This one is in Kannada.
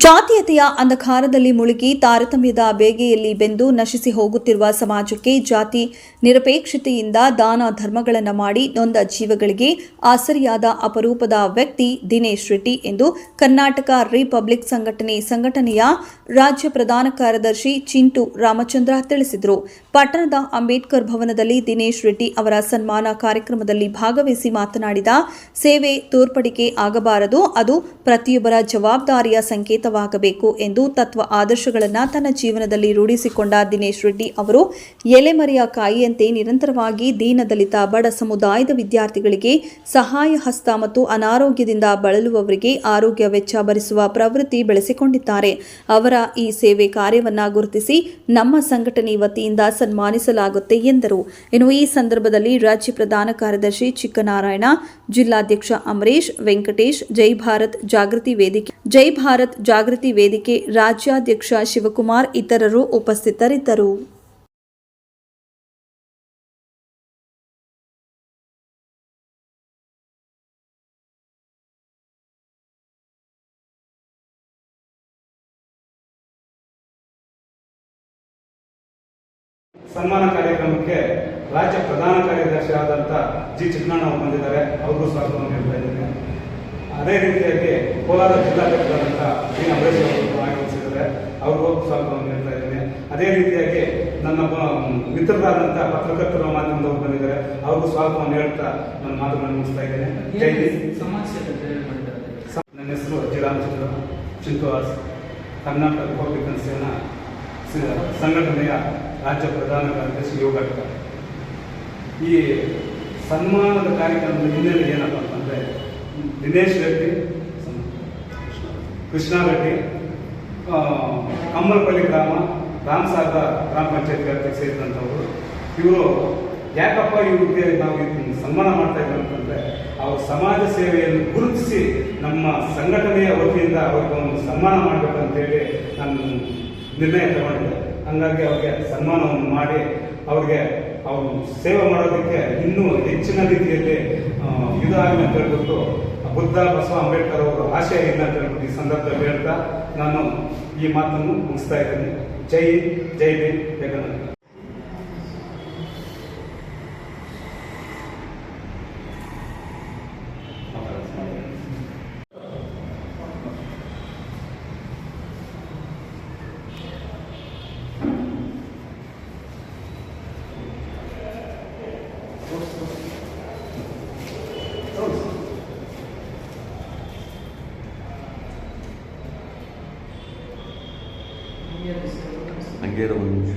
ಜಾತೀಯತೆಯ ಅಂಧಕಾರದಲ್ಲಿ ಮುಳುಗಿ ತಾರತಮ್ಯದ ಬೇಗೆಯಲ್ಲಿ ಬೆಂದು ನಶಿಸಿ ಹೋಗುತ್ತಿರುವ ಸಮಾಜಕ್ಕೆ ಜಾತಿ ನಿರಪೇಕ್ಷತೆಯಿಂದ ದಾನ ಧರ್ಮಗಳನ್ನು ಮಾಡಿ ನೊಂದ ಜೀವಗಳಿಗೆ ಆಸರಿಯಾದ ಅಪರೂಪದ ವ್ಯಕ್ತಿ ದಿನೇಶ್ ರೆಡ್ಡಿ ಎಂದು ಕರ್ನಾಟಕ ರಿಪಬ್ಲಿಕ್ ಸಂಘಟನೆಯ ರಾಜ್ಯ ಪ್ರಧಾನ ಕಾರ್ಯದರ್ಶಿ ಚಿಂಟು ರಾಮಚಂದ್ರ ತಿಳಿಸಿದರು. ಪಟ್ಟಣದ ಅಂಬೇಡ್ಕರ್ ಭವನದಲ್ಲಿ ದಿನೇಶ್ ರೆಡ್ಡಿ ಅವರ ಸನ್ಮಾನ ಕಾರ್ಯಕ್ರಮದಲ್ಲಿ ಭಾಗವಹಿಸಿ ಮಾತನಾಡಿದ, ಸೇವೆ ತೋರ್ಪಡಿಕೆ ಆಗಬಾರದು, ಅದು ಪ್ರತಿಯೊಬ್ಬರ ಜವಾಬ್ದಾರಿಯ ಸಂಕೇತವಾಗಬೇಕು ಎಂದು ತತ್ವ ಆದರ್ಶಗಳನ್ನು ತನ್ನ ಜೀವನದಲ್ಲಿ ರೂಢಿಸಿಕೊಂಡ ದಿನೇಶ್ ರೆಡ್ಡಿ ಅವರು ಎಲೆಮರೆಯ ಕಾಯಿಯಂತೆ ನಿರಂತರವಾಗಿ ದೀನದಲಿತ ಬಡ ಸಮುದಾಯದ ವಿದ್ಯಾರ್ಥಿಗಳಿಗೆ ಸಹಾಯ ಹಸ್ತ ಮತ್ತು ಅನಾರೋಗ್ಯದಿಂದ ಬಳಲುವವರಿಗೆ ಆರೋಗ್ಯ ವೆಚ್ಚ ಭರಿಸುವ ಪ್ರವೃತ್ತಿ ಬೆಳೆಸಿಕೊಂಡಿದ್ದಾರೆ. ಅವರ ಈ ಸೇವೆ ಕಾರ್ಯವನ್ನು ಗುರುತಿಸಿ ನಮ್ಮ ಸಂಘಟನೆ ವತಿಯಿಂದ ಸನ್ಮಾನಿಸಲಾಗುತ್ತೆ ಎಂದರು. ಇನ್ನು ಈ ಸಂದರ್ಭದಲ್ಲಿ ರಾಜ್ಯ ಪ್ರಧಾನ ಕಾರ್ಯದರ್ಶಿ ಚಿಕ್ಕನಾರಾಯಣ, ಜಿಲ್ಲಾಧ್ಯಕ್ಷ ಅಮರೇಶ್, ವೆಂಕಟೇಶ್, ಜೈ ಭಾರತ್ ಜಾಗೃತಿ ವೇದಿಕೆ ರಾಜ್ಯಾಧ್ಯಕ್ಷ ಶಿವಕುಮಾರ್ ಇತರರು ಉಪಸ್ಥಿತರಿದ್ದರು. ಸನ್ಮಾನ ಕಾರ್ಯಕ್ರಮಕ್ಕೆ ರಾಜ್ಯ ಪ್ರಧಾನ ಕಾರ್ಯದರ್ಶಿ ಆದಂಥ ಜಿ ಚಿಕ್ಕನಣ್ಣ ಬಂದಿದ್ದಾರೆ. ಅವ್ರಿಗೂ ಸ್ವಾಗತವನ್ನು ಹೇಳ್ತಾ ಇದ್ದೇನೆ. ಅದೇ ರೀತಿಯಾಗಿ ಕೋಲಾರ ಜಿಲ್ಲಾಧ್ಯಕ್ಷರಾದಂಥ ಬಿ ಅಮರೇಶ್ ಅವರು ಆಗಮಿಸಿದ್ದಾರೆ. ಅವ್ರಿಗೂ ಸ್ವಾಗತವನ್ನು ಹೇಳ್ತಾ ಇದ್ದೇನೆ. ಅದೇ ರೀತಿಯಾಗಿ ನನ್ನ ಮಿತ್ರರಾದಂಥ ಪತ್ರಕರ್ತರ ಮಾಧ್ಯಮದವರು ಬಂದಿದ್ದಾರೆ. ಅವ್ರಿಗೂ ಸ್ವಾಗತವನ್ನು ಹೇಳ್ತಾ ನನ್ನ ಮಾತುಗಳನ್ನು ಮುಗಿಸ್ತಾ ಇದ್ದೇನೆ. ನನ್ನ ಹೆಸರು ಜಿ ರಾಮಚಂದ್ರ ಚಿಂಟು, ಕರ್ನಾಟಕ ರಿಪಬ್ಲಿಕನ್ ಸೇನಾ ಸಂಘಟನೆಯ ರಾಜ್ಯ ಪ್ರಧಾನ ಕಾರ್ಯದರ್ಶಿ ಯೋಗ. ಈ ಸನ್ಮಾನದ ಕಾರ್ಯಕ್ರಮದ ಹಿನ್ನೆಲೆ ಏನಪ್ಪ ಅಂತಂದರೆ, ದಿನೇಶ್ ರೆಡ್ಡಿ, ಕೃಷ್ಣ ರೆಡ್ಡಿ, ಕಮ್ಮಲಪಲ್ಲಿ ಗ್ರಾಮ, ರಾಮಸಾಗರ ಗ್ರಾಮ ಪಂಚಾಯತ್ ವ್ಯಾಪ್ತಿಗೆ ಸೇರಿದಂಥವರು. ಇವರು ಯಾಕಪ್ಪ ಇವ್ರಿಗೆ ನಾವು ಸನ್ಮಾನ ಮಾಡ್ತಾ ಇದ್ದೀವಿ ಅಂತಂದರೆ, ಅವ್ರ ಸಮಾಜ ಸೇವೆಯನ್ನು ಗುರುತಿಸಿ ನಮ್ಮ ಸಂಘಟನೆಯ ವತಿಯಿಂದ ಅವ್ರಿಗೆ ಒಂದು ಸನ್ಮಾನ ಮಾಡಬೇಕಂತೇಳಿ ನಾನು ನಿರ್ಣಯ ತಗೊಂಡಿದ್ದೆ. ಹಾಗಾಗಿ ಅವ್ರಿಗೆ ಸನ್ಮಾನವನ್ನು ಮಾಡಿ ಅವ್ರಿಗೆ ಅವರು ಸೇವೆ ಮಾಡೋದಕ್ಕೆ ಇನ್ನೂ ಹೆಚ್ಚಿನ ರೀತಿಯಲ್ಲಿ ಇದಾಗಲಿ ಅಂತ ಹೇಳ್ಬಿಟ್ಟು ಬುದ್ಧ ಬಸವ ಅಂಬೇಡ್ಕರ್ ಅವರು ಆಶಯ ಇಲ್ಲ ಅಂತ ಹೇಳ್ಬಿಟ್ಟು ಈ ಸಂದರ್ಭದಲ್ಲಿ ಹೇಳ್ತಾ ನಾನು ಈ ಮಾತನ್ನು ಮುಗಿಸ್ತಾ ಇದ್ದೀನಿ. ಜೈ ಭೀಮ್, ಜೈ ಕರ್ನಾಟಕ. ಹಂಗೆ ಒಂದು ನಿಮಿಷ.